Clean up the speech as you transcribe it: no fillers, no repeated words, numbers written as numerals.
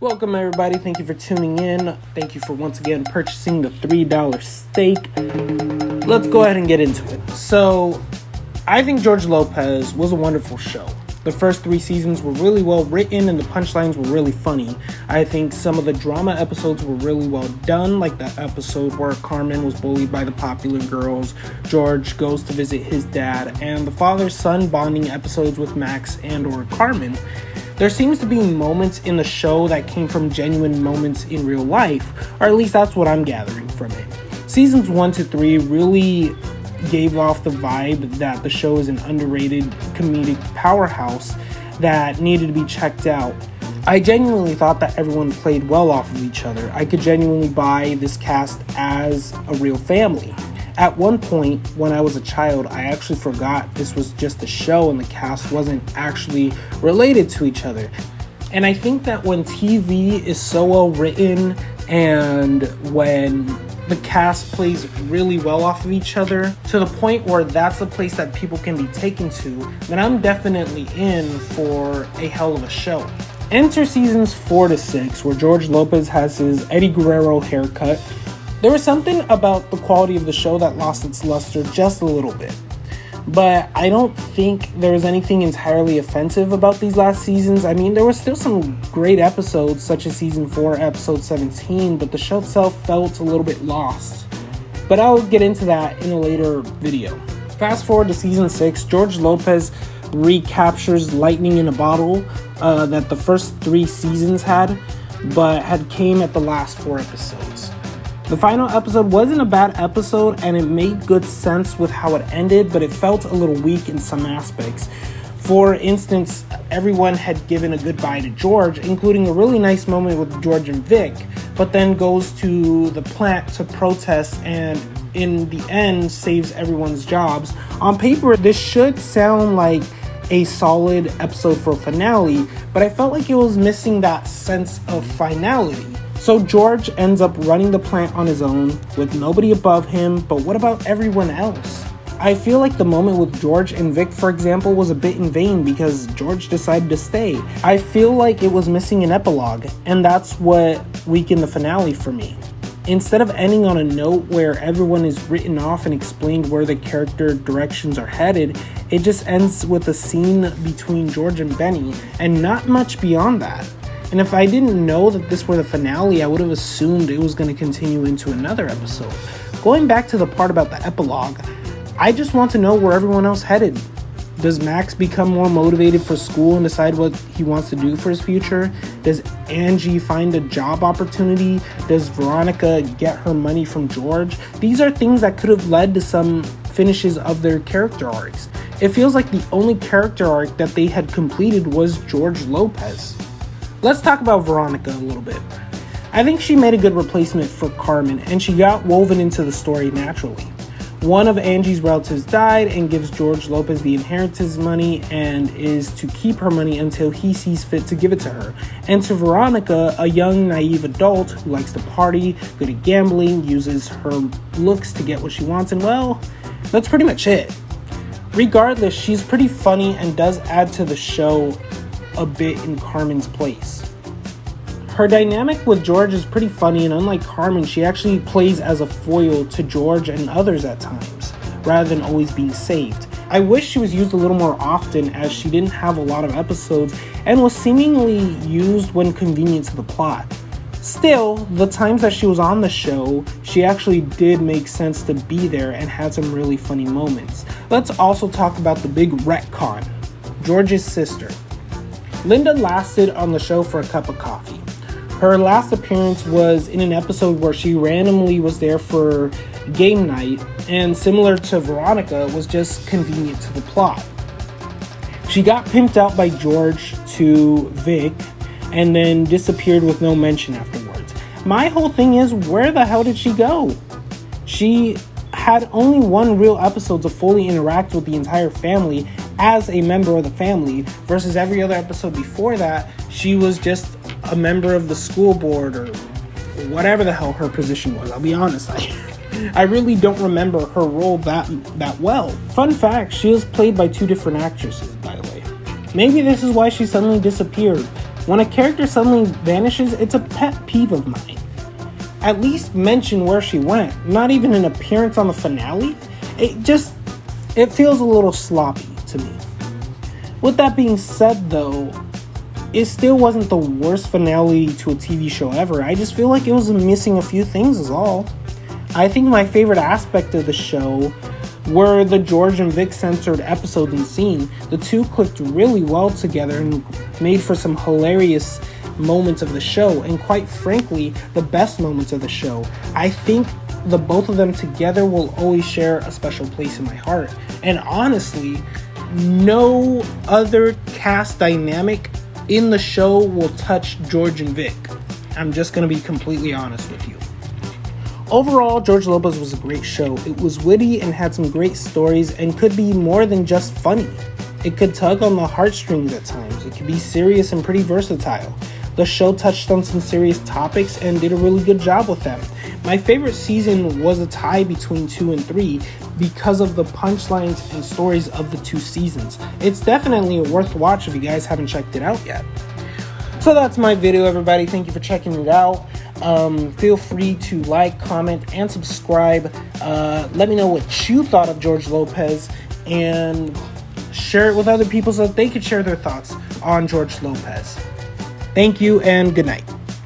Welcome everybody, thank you for tuning in. Thank you for once again purchasing the $3 steak. Let's go ahead and get into it. So, I think George Lopez was a wonderful show. The first 3 seasons were really well written and the punchlines were really funny. I think some of the drama episodes were really well done, like the episode where Carmen was bullied by the popular girls, George goes to visit his dad, and the father-son bonding episodes with Max and or Carmen. There seems to be moments in the show that came from genuine moments in real life, or at least that's what I'm gathering from it. Seasons 1 to 3 really gave off the vibe that the show is an underrated comedic powerhouse that needed to be checked out. I genuinely thought that everyone played well off of each other. I could genuinely buy this cast as a real family. At one point, when I was a child, I actually forgot this was just a show and the cast wasn't actually related to each other. And I think that when TV is so well written and when the cast plays really well off of each other to the point where that's the place that people can be taken to, then I'm definitely in for a hell of a show. Enter seasons 4 to 6, where George Lopez has his Eddie Guerrero haircut. There was something about the quality of the show that lost its luster just a little bit. But I don't think there was anything entirely offensive about these last seasons. I mean, there were still some great episodes, such as season 4, episode 17, but the show itself felt a little bit lost. But I'll get into that in a later video. Fast forward to season 6, George Lopez recaptures lightning in a bottle that the first 3 seasons had, but had came at the last 4 episodes. The final episode wasn't a bad episode and it made good sense with how it ended, but it felt a little weak in some aspects. For instance, everyone had given a goodbye to George, including a really nice moment with George and Vic, but then goes to the plant to protest and in the end saves everyone's jobs. On paper, this should sound like a solid episode for a finale, but I felt like it was missing that sense of finality. So George ends up running the plant on his own with nobody above him, but what about everyone else? I feel like the moment with George and Vic, for example, was a bit in vain because George decided to stay. I feel like it was missing an epilogue, and that's what weakened the finale for me. Instead of ending on a note where everyone is written off and explained where the character directions are headed, it just ends with a scene between George and Benny, and not much beyond that. And if I didn't know that this were the finale, I would have assumed it was going to continue into another episode. Going back to the part about the epilogue, I just want to know where everyone else headed. Does Max become more motivated for school and decide what he wants to do for his future? Does Angie find a job opportunity? Does Veronica get her money from George? These are things that could have led to some finishes of their character arcs. It feels like the only character arc that they had completed was George Lopez. Let's talk about Veronica a little bit. I think she made a good replacement for Carmen, and she got woven into the story naturally. One of Angie's relatives died and gives George Lopez the inheritance money and is to keep her money until he sees fit to give it to her. And to Veronica, a young, naive adult who likes to party, good at gambling, uses her looks to get what she wants, and well, that's pretty much it. Regardless, she's pretty funny and does add to the show a bit in Carmen's place. Her dynamic with George is pretty funny, and unlike Carmen, she actually plays as a foil to George and others at times, rather than always being saved. I wish she was used a little more often as she didn't have a lot of episodes and was seemingly used when convenient to the plot. Still, the times that she was on the show, she actually did make sense to be there and had some really funny moments. Let's also talk about the big retcon, George's sister. Linda lasted on the show for a cup of coffee. Her last appearance was in an episode where she randomly was there for game night, and similar to Veronica, was just convenient to the plot. She got pimped out by George to Vic, and then disappeared with no mention afterwards. My whole thing is, where the hell did she go? She had only 1 real episode to fully interact with the entire family as a member of the family, versus every other episode before that, she was just a member of the school board or whatever the hell her position was. I'll be honest, I really don't remember her role that well. Fun fact, she was played by 2 different actresses, by the way. Maybe this is why she suddenly disappeared. When a character suddenly vanishes, it's a pet peeve of mine. At least mention where she went, not even an appearance on the finale. It feels a little sloppy to me. With that being said though, it still wasn't the worst finale to a TV show ever. I just feel like it was missing a few things is all. I think my favorite aspect of the show were the George and Vic centered episodes and scene. The two clicked really well together and made for some hilarious moments of the show, and quite frankly, the best moments of the show. I think the both of them together will always share a special place in my heart. And honestly, no other cast dynamic in the show will touch George and Vic. I'm just going to be completely honest with you. Overall, George Lopez was a great show. It was witty and had some great stories and could be more than just funny. It could tug on the heartstrings at times. It could be serious and pretty versatile. The show touched on some serious topics and did a really good job with them. My favorite season was a tie between 2 and 3 because of the punchlines and stories of the 2 seasons. It's definitely a worth watch if you guys haven't checked it out yet. So that's my video, everybody. Thank you for checking it out. Feel free to like, comment, and subscribe. Let me know what you thought of George Lopez and share it with other people so that they could share their thoughts on George Lopez. Thank you and good night.